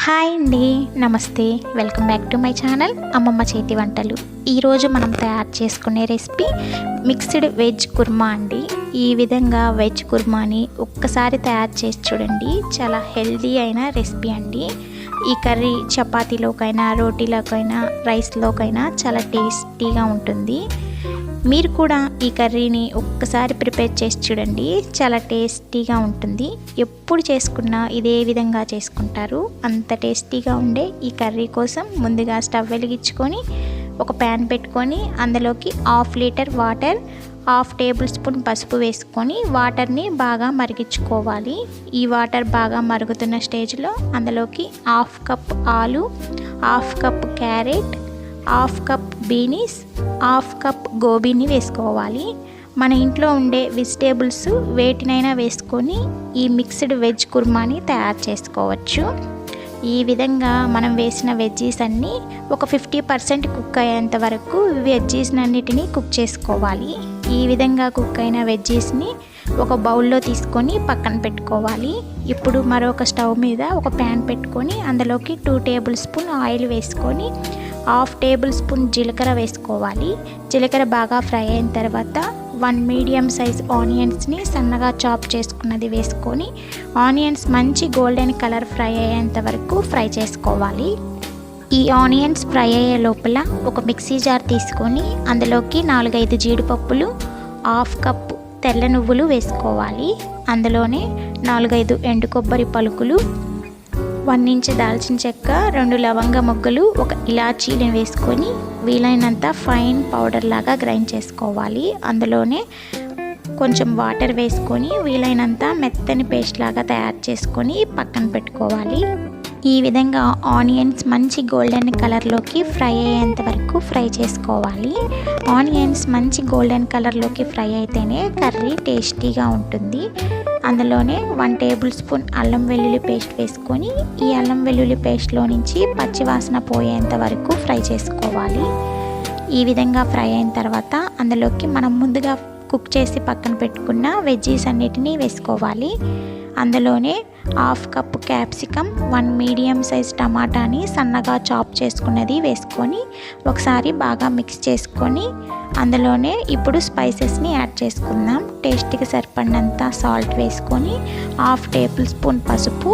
Hi అండి, నమస్తే. Welcome back to my channel అమ్మమ్మ చేతి వంటలు. ఈరోజు మనం తయారు చేసుకునే రెసిపీ మిక్స్డ్ వెజ్ కుర్మా అండి. ఈ విధంగా వెజ్ కుర్మాని ఒక్కసారి తయారు చేసి చూడండి. చాలా హెల్దీ అయిన రెసిపీ అండి. ఈ కర్రీ చపాతీలోకైనా, రోటీలోకైనా, రైస్లోకైనా చాలా టేస్టీగా ఉంటుంది. మీరు కూడా ఈ కర్రీని ఒక్కసారి ప్రిపేర్ చేసి చూడండి. చాలా టేస్టీగా ఉంటుంది. ఎప్పుడు చేసుకున్నా ఇదే విధంగా చేసుకుంటారు. అంత టేస్టీగా ఉండే ఈ కర్రీ కోసం ముందుగా స్టవ్ వెలిగించుకొని ఒక ప్యాన్ పెట్టుకొని అందులోకి 1/2 లీటర్ వాటర్, 1/2 టేబుల్ స్పూన్ పసుపు వేసుకొని వాటర్ని బాగా మరిగించుకోవాలి. ఈ వాటర్ బాగా మరుగుతున్న స్టేజ్లో అందులోకి 1/2 కప్ ఆలు, 1/2 cup carrot, 1/2 cup beans, 1/2 cup గోబీని వేసుకోవాలి. మన ఇంట్లో ఉండే వెజిటేబుల్స్ వేటినైనా వేసుకొని ఈ మిక్స్డ్ వెజ్ కుర్మాని తయారు చేసుకోవచ్చు. ఈ విధంగా మనం వేసిన వెజ్జీస్ అన్నీ ఒక 50% కుక్ అయ్యేంత వరకు వెజ్జీస్ అన్నిటినీ కుక్ చేసుకోవాలి. ఈ విధంగా కుక్ అయిన వెజ్జీస్ని ఒక బౌల్లో తీసుకొని పక్కన పెట్టుకోవాలి. ఇప్పుడు మరొక స్టవ్ మీద ఒక ప్యాన్ పెట్టుకొని అందులోకి 2 టేబుల్ స్పూన్ ఆయిల్ వేసుకొని 1/2 టేబుల్ స్పూన్ జీలకర్ర వేసుకోవాలి. జీలకర్ర బాగా ఫ్రై అయిన తర్వాత 1 మీడియం సైజ్ ఆనియన్స్ని సన్నగా చాప్ చేసుకున్నది వేసుకొని ఆనియన్స్ మంచి గోల్డెన్ కలర్ ఫ్రై అయ్యేంత వరకు ఫ్రై చేసుకోవాలి. ఈ ఆనియన్స్ ఫ్రై అయ్యే లోపల ఒక మిక్సీ జార్ తీసుకొని అందులోకి 4-5 జీడిపప్పులు, 1/2 కప్ తెల్ల నువ్వులు వేసుకోవాలి. అందులోనే 4-5 ఎండు కొబ్బరి పలుకులు, 1 ఇంచ్ దాల్చిన చెక్క, 2 లవంగ మొగ్గలు, 1 ఇలాచీని వేసుకొని వీలైనంత ఫైన్ పౌడర్ లాగా గ్రైండ్ చేసుకోవాలి. అందులోనే కొంచెం వాటర్ వేసుకొని వీలైనంత మెత్తని పేస్ట్ లాగా తయారు చేసుకొని పక్కన పెట్టుకోవాలి. ఈ విధంగా ఆనియన్స్ మంచి గోల్డెన్ కలర్లోకి ఫ్రై అయ్యేంత వరకు ఫ్రై చేసుకోవాలి. ఆనియన్స్ మంచి గోల్డెన్ కలర్లోకి ఫ్రై అయితేనే కర్రీ టేస్టీగా ఉంటుంది. అందులోనే 1 టేబుల్ స్పూన్ అల్లం వెల్లుల్లి పేస్ట్ వేసుకొని ఈ అల్లం వెల్లుల్లి పేస్ట్లో నుంచి పచ్చివాసన పోయేంత వరకు ఫ్రై చేసుకోవాలి. ఈ విధంగా ఫ్రై అయిన తర్వాత అందులోకి మనం ముందుగా కుక్ చేసి పక్కన పెట్టుకున్న వెజ్జీస్ అన్నిటినీ వేసుకోవాలి. అందులోనే 1/2 కప్ క్యాప్సికమ్, 1 మీడియం సైజ్ టమాటాని సన్నగా చాప్ చేసుకున్నది వేసుకొని ఒకసారి బాగా మిక్స్ చేసుకొని అందులోనే ఇప్పుడు స్పైసెస్ని యాడ్ చేసుకుందాం. టేస్ట్కి సరిపడినంత సాల్ట్ వేసుకొని 1/2 టేబుల్ స్పూన్ పసుపు,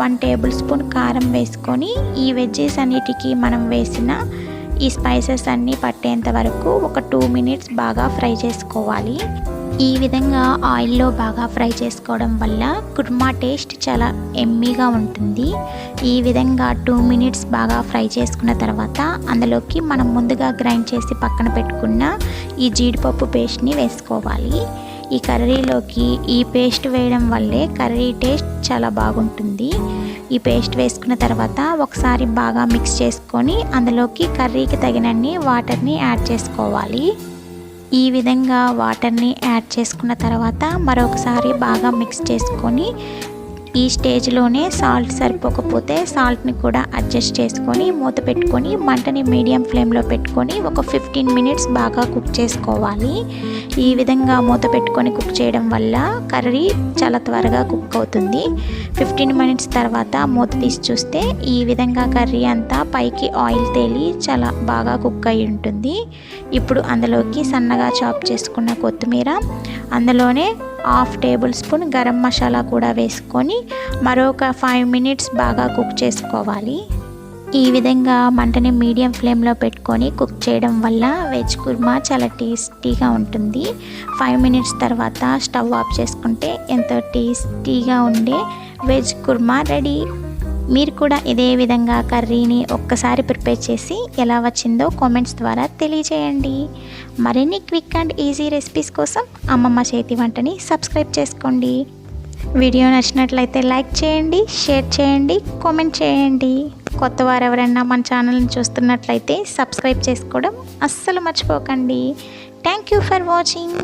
1 టేబుల్ స్పూన్ కారం వేసుకొని ఈ వెజ్జెస్ అన్నిటికీ మనం వేసిన ఈ స్పైసెస్ అన్నీ పట్టేంత వరకు ఒక 2 మినిట్స్ బాగా ఫ్రై చేసుకోవాలి. ఈ విధంగా ఆయిల్లో బాగా ఫ్రై చేసుకోవడం వల్ల కుర్మా టేస్ట్ చాలా ఎమ్మీగా ఉంటుంది. ఈ విధంగా 2 మినిట్స్ బాగా ఫ్రై చేసుకున్న తర్వాత అందులోకి మనం ముందుగా గ్రైండ్ చేసి పక్కన పెట్టుకున్న ఈ జీడిపప్పు పేస్ట్ని వేసుకోవాలి. ఈ కర్రీలోకి ఈ పేస్ట్ వేయడం వల్లే కర్రీ టేస్ట్ చాలా బాగుంటుంది. ఈ పేస్ట్ వేసుకున్న తర్వాత ఒకసారి బాగా మిక్స్ చేసుకొని అందులోకి కర్రీకి తగినన్ని వాటర్ని యాడ్ చేసుకోవాలి. ఈ విధంగా వాటర్ని యాడ్ చేసుకున్న తర్వాత మరొకసారి బాగా మిక్స్ చేసుకొని ఈ స్టేజ్లోనే సాల్ట్ సరిపోకపోతే సాల్ట్ని కూడా అడ్జస్ట్ చేసుకొని మూత పెట్టుకొని మంటని మీడియం ఫ్లేమ్లో పెట్టుకొని ఒక 15 మినిట్స్ బాగా కుక్ చేసుకోవాలి. ఈ విధంగా మూత పెట్టుకొని కుక్ చేయడం వల్ల కర్రీ చాలా త్వరగా కుక్ అవుతుంది. 15 మినిట్స్ తర్వాత మూత తీసి చూస్తే ఈ విధంగా కర్రీ అంతా పైకి ఆయిల్ తేలి చాలా బాగా కుక్ అయి ఉంటుంది. ఇప్పుడు అందులోకి సన్నగా చాప్ చేసుకున్న కొత్తిమీర, అందులోనే 1/2 టేబుల్ స్పూన్ గరం మసాలా కూడా వేసుకొని మరొక 5 మినిట్స్ బాగా కుక్ చేసుకోవాలి. ఈ విధంగా మంటని మీడియం ఫ్లేమ్లో పెట్టుకొని కుక్ చేయడం వల్ల వెజ్ కుర్మా చాలా టేస్టీగా ఉంటుంది. 5 మినిట్స్ తర్వాత స్టవ్ ఆఫ్ చేసుకుంటే ఎంతో టేస్టీగా ఉండే వెజ్ కుర్మా రెడీ. మీరు కూడా ఇదే విధంగా కర్రీని ఒక్కసారి ప్రిపేర్ చేసి ఎలా వచ్చిందో కామెంట్స్ ద్వారా తెలియజేయండి. మరిన్ని క్విక్ అండ్ ఈజీ రెసిపీస్ కోసం అమ్మమ్మ చేతి వంటని సబ్స్క్రైబ్ చేసుకోండి. వీడియో నచ్చినట్లయితే లైక్ చేయండి, షేర్ చేయండి, కామెంట్ చేయండి. కొత్త వారు ఎవరైనా మన ఛానల్ని చూస్తున్నట్లయితే సబ్స్క్రైబ్ చేసుకోవడం అస్సలు మర్చిపోకండి. Thank you for watching.